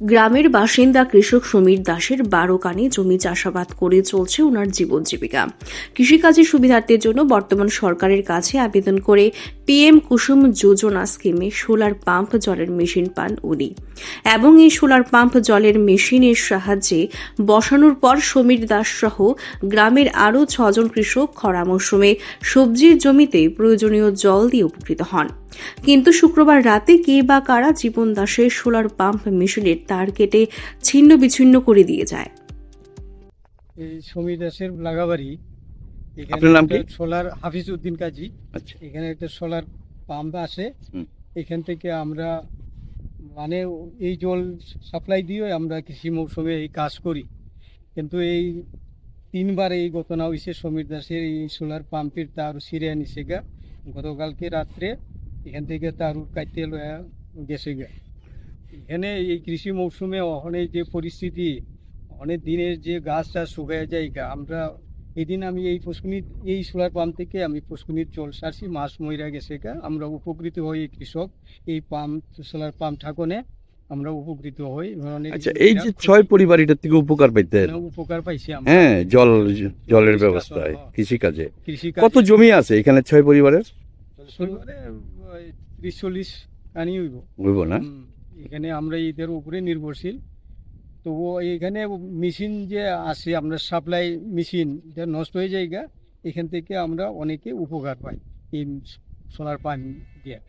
গ্রামের বাসিন্দা কৃষক সমীর দাসের 12 কানি জমি চাষাবাদ করে চলছে ওনার জীবন জীবিকা। কৃষিকাজের সুবিধার্থের জন্য বর্তমান সরকারের কাছে আবেদন করে পিএম কুসুম যোজনা স্কিমে সোলার পাম্প জলের মেশিন পান উনি এবং এই সোলার পাম্প জলের মেশিনের সাহায্যে বসানোর পর সমীর দাস সহ গ্রামের আরও 6 জন কৃষক খরা মৌসুমে সবজির জমিতে প্রয়োজনীয় জল দিয়ে উপকৃত হন। কিন্তু শুক্রবার রাতে কে বা কারা জীবন দাসের সোলার পাম্প মেশিনের তার কেটে ছিন্ন বিচ্ছিন্ন করে দিয়ে যায়। এই সমীর দাসের লাগাবাড়ি, আপনার নাম কি? সোলার হাফিজ উদ্দিন কাজী। আচ্ছা, এখানে একটা সোলার পাম্প আসে, এখান থেকে আমরা মানে এই জল সাপ্লাই দিয়ে আমরা কৃষি মৌসুমে এই কাজ করি। কিন্তু এই 3 বার এই ঘটনা হয়েছে, সমীর দাসের এই সোলার পাম্পের তার ছিঁড়ে নিছে গা। গতকালকে রাত্রে এখান থেকে তার কাটতে গেছে গা। এখানে এই কৃষি মৌসুমে অনেক যে পরিস্থিতি, অনেক দিনের যে গাছটা শুকিয়ে যায় গা। আমরা এদিন আমি এই সোলার পাম্প থেকে আমি পুষ্কুনির জল সারছি, মাছ মইরা গেছে গা। আমরা উপকৃত হই, এই কৃষক এই পাম্প সোলার পাম্প ঠাকুনে আমরা উপকৃত হই। আচ্ছা, এই যে 6 পরিবার এটার থেকে উপকার পাইতেন? উপকার পাইছি আমরা। হ্যাঁ, জলের ব্যবস্থায় কৃষিকাজে কত জমি আছে এখানে 6 পরিবারের? 30-40 কানি হইব না? এখানে আমরা এদের উপরে নির্ভরশীল। তো এখানে মেশিন যে আসে, আমরা সাপ্লাই মেশিন এটা নষ্ট হয়ে যায় গা, এখান থেকে আমরা অনেকে উপকার পাই এই সোলার পাম্প দিয়ে।